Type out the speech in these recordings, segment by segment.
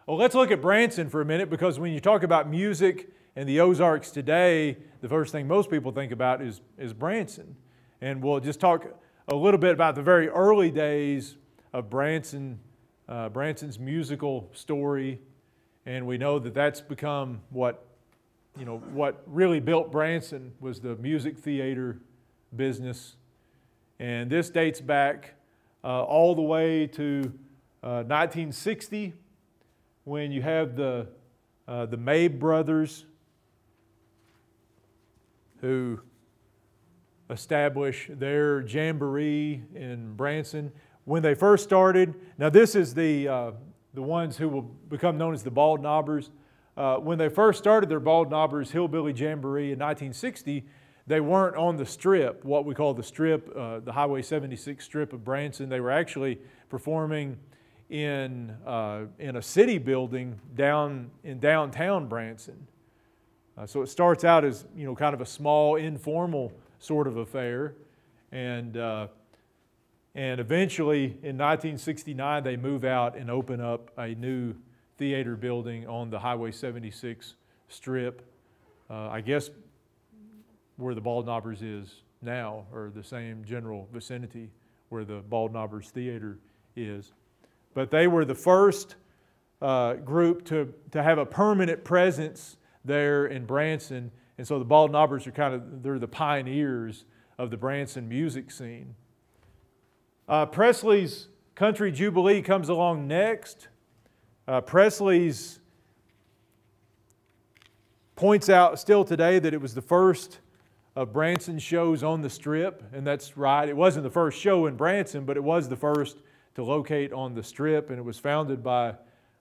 Well, let's look at Branson for a minute, because when you talk about music and the Ozarks today, the first thing most people think about is Branson. And we'll just talk a little bit about the very early days of Branson's musical story. And we know that that's become what really built Branson was the music theater business. And this dates back all the way to 1960, when you have the Mabe brothers, who establish their jamboree in Branson. When they first started, now this is the ones who will become known as the Bald Knobbers. When they first started their Bald Knobbers Hillbilly Jamboree in 1960, they weren't on the strip, what we call the strip, the Highway 76 strip of Branson. They were actually performing in a city building down in downtown Branson. So it starts out as kind of a small, informal sort of affair, and eventually in 1969 they move out and open up a new theater building on the Highway 76 strip. I guess where the Bald Knobbers is now, or the same general vicinity where the Bald Knobbers Theater is. But they were the first group to have a permanent presence there in Branson, and so the Bald Knobbers are they're the pioneers of the Branson music scene. Presleys Country Jubilee comes along next. Presleys points out still today that it was the first of Branson's shows on the Strip, and that's right. It wasn't the first show in Branson, but it was the first to locate on the Strip, and it was founded by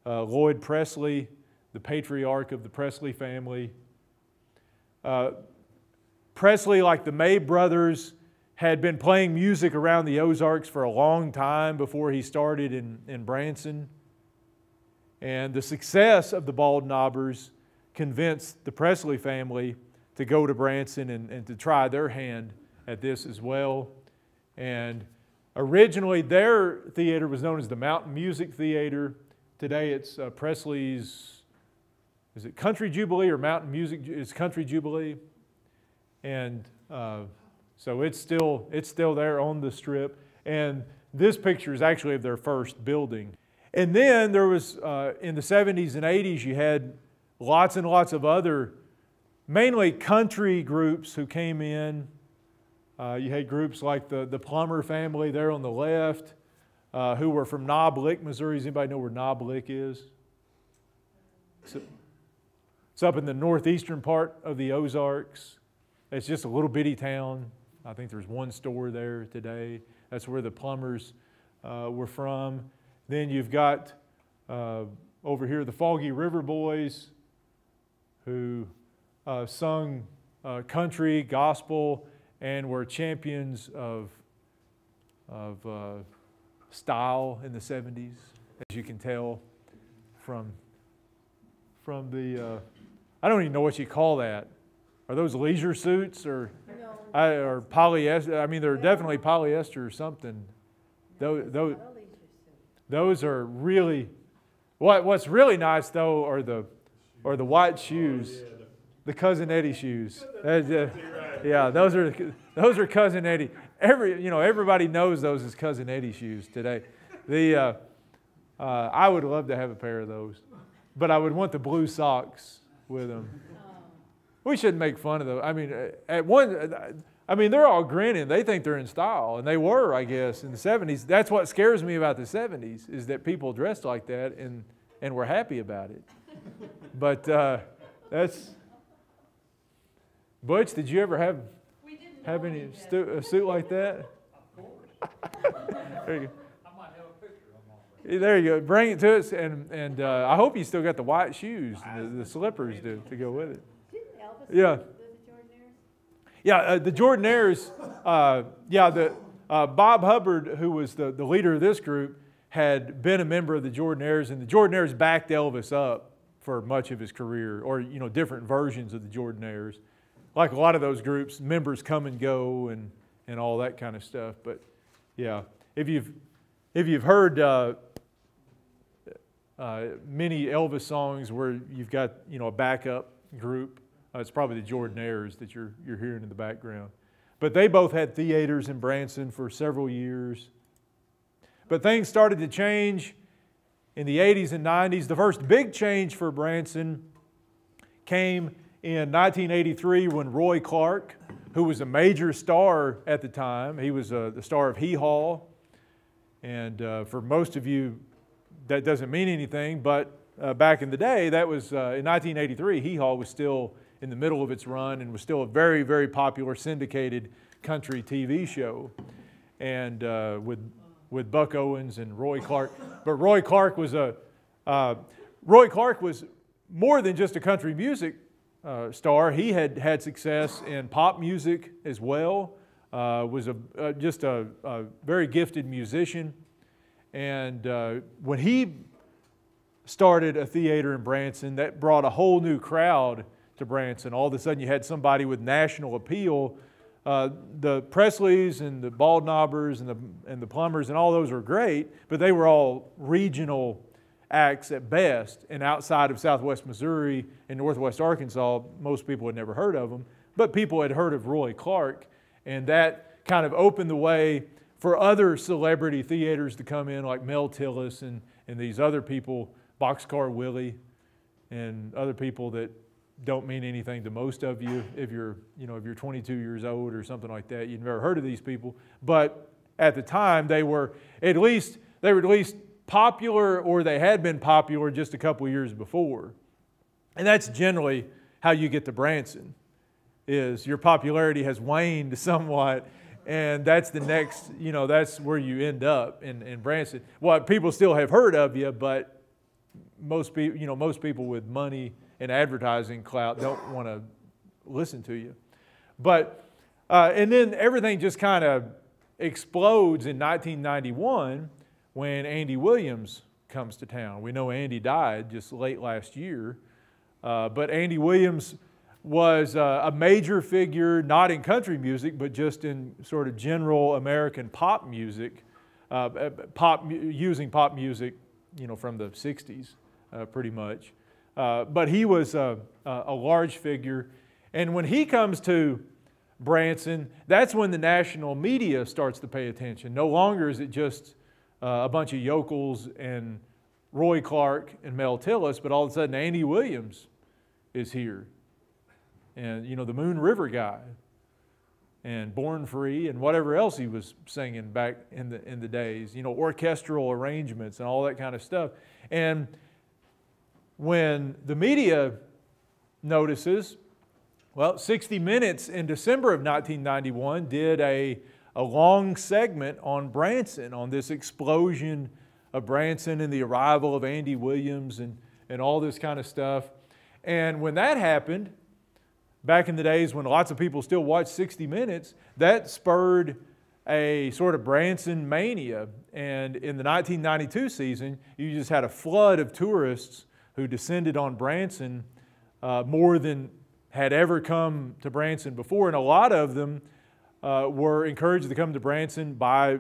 Lloyd Presley, the patriarch of the Presley family. Presley, like the Mabe brothers, had been playing music around the Ozarks for a long time before he started in Branson. And the success of the Bald Knobbers convinced the Presley family to go to Branson and to try their hand at this as well. And originally their theater was known as the Mountain Music Theater. Today it's Presley's, is it Country Jubilee or Mountain Music? It's Country Jubilee. And so it's still there on the Strip. And this picture is actually of their first building. And then there was, in the 70s and 80s, you had lots and lots of other, mainly country groups who came in. You had groups like the Plummer family there on the left, who were from Knob Lick, Missouri. Does anybody know where Knob Lick is? It's up in the northeastern part of the Ozarks. It's just a little bitty town. I think there's one store there today. That's where the Plumbers were from. Then you've got over here the Foggy River Boys, who sung country, gospel, and were champions of style in the 70s, as you can tell from the, I don't even know what you call that. Are those leisure suits or polyester? I mean, they're definitely polyester or something. Those are really, what's really nice though are the white shoes, the Cousin Eddie shoes. Yeah, those are Cousin Eddie. Everybody knows those as Cousin Eddie shoes today. I would love to have a pair of those, but I would want the blue socks with them. We shouldn't make fun of those. I mean, they're all grinning. They think they're in style, and they were, I guess, in the 70s. That's what scares me about the 70s, is that people dressed like that and were happy about it. But that's... Butch, did you ever have a suit like that? There you go. I might have a picture of them. There you go. Bring it to us, and I hope you still got the white shoes, the slippers to go with it. Yeah. Yeah, the Jordanaires, Bob Hubbard, who was the leader of this group, had been a member of the Jordanaires, and the Jordanaires backed Elvis up for much of his career, or different versions of the Jordanaires. Like a lot of those groups, members come and go and all that kind of stuff. But yeah, if you've heard many Elvis songs where you've got, a backup group. It's probably the Jordanaires that you're hearing in the background. But they both had theaters in Branson for several years. But things started to change in the 80s and 90s. The first big change for Branson came in 1983 when Roy Clark, who was a major star at the time, he was the star of Hee Haw. And for most of you, that doesn't mean anything, but back in the day, that was in 1983, Hee Haw was still in the middle of its run and was still a very, very popular syndicated country TV show. And with Buck Owens and Roy Clark. But Roy Clark was more than just a country music star. He had had success in pop music as well. Was just a very gifted musician. And when he started a theater in Branson, that brought a whole new crowd to Branson. All of a sudden you had somebody with national appeal. The Presleys and the Baldknobbers and the Plumbers and all those were great, but they were all regional acts at best. And outside of Southwest Missouri and Northwest Arkansas, most people had never heard of them. But people had heard of Roy Clark, and that kind of opened the way for other celebrity theaters to come in, like Mel Tillis and these other people, Boxcar Willie, and other people that don't mean anything to most of you if you're 22 years old or something like that. You've never heard of these people. But at the time, they were at least popular, or they had been popular just a couple years before. And that's generally how you get to Branson, is your popularity has waned somewhat, and that's the next, that's where you end up in Branson. Well, people still have heard of you, but most people with money and advertising clout don't want to listen to you. But, and then everything just kind of explodes in 1991 when Andy Williams comes to town. We know Andy died just late last year, but Andy Williams was a major figure, not in country music, but just in sort of general American pop music, using pop music, from the 60s, pretty much. But he was a large figure. And when he comes to Branson, that's when the national media starts to pay attention. No longer is it just a bunch of yokels and Roy Clark and Mel Tillis, but all of a sudden Andy Williams is here. And, the Moon River guy and Born Free and whatever else he was singing back in the days, orchestral arrangements and all that kind of stuff. And when the media notices, 60 Minutes in December of 1991 did a long segment on Branson, on this explosion of Branson and the arrival of Andy Williams and all this kind of stuff. And when that happened, back in the days when lots of people still watched 60 Minutes, that spurred a sort of Branson mania. And in the 1992 season, you just had a flood of tourists who descended on Branson, more than had ever come to Branson before. And a lot of them were encouraged to come to Branson by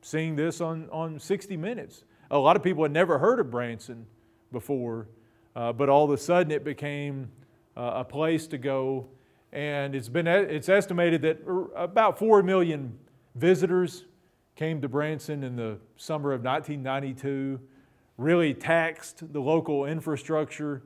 seeing this on 60 Minutes. A lot of people had never heard of Branson before, but all of a sudden it became a place to go. And it's estimated that about 4 million visitors came to Branson in the summer of 1992. Really taxed the local infrastructure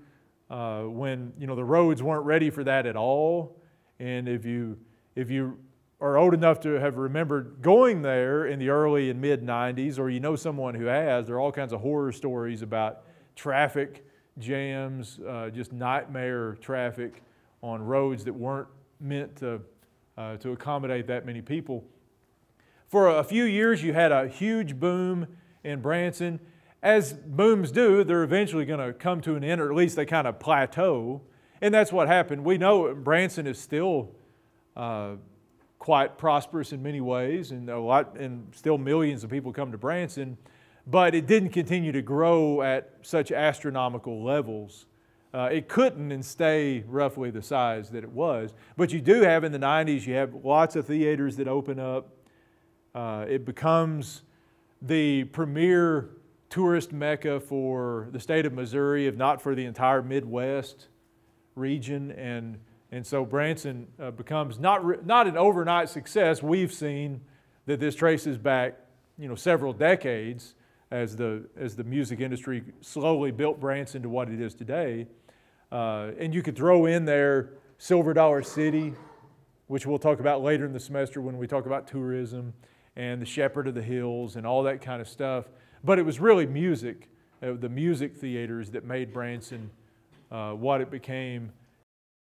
when the roads weren't ready for that at all. And if you are old enough to have remembered going there in the early and mid 90s, or someone who has, there are all kinds of horror stories about traffic jams, just nightmare traffic on roads that weren't meant to accommodate that many people. For a few years, you had a huge boom in Branson. As booms do, they're eventually going to come to an end, or at least they kind of plateau. And that's what happened. We know Branson is still quite prosperous in many ways, and still millions of people come to Branson, but it didn't continue to grow at such astronomical levels. It couldn't and stay roughly the size that it was. But you do have in the 90s, you have lots of theaters that open up. It becomes the premier tourist mecca for the state of Missouri, if not for the entire Midwest region. And so Branson becomes not an overnight success. We've seen that this traces back, several decades as the music industry slowly built Branson to what it is today. And you could throw in there Silver Dollar City, which we'll talk about later in the semester when we talk about tourism, and the Shepherd of the Hills and all that kind of stuff. But it was really music, the music theaters that made Branson what it became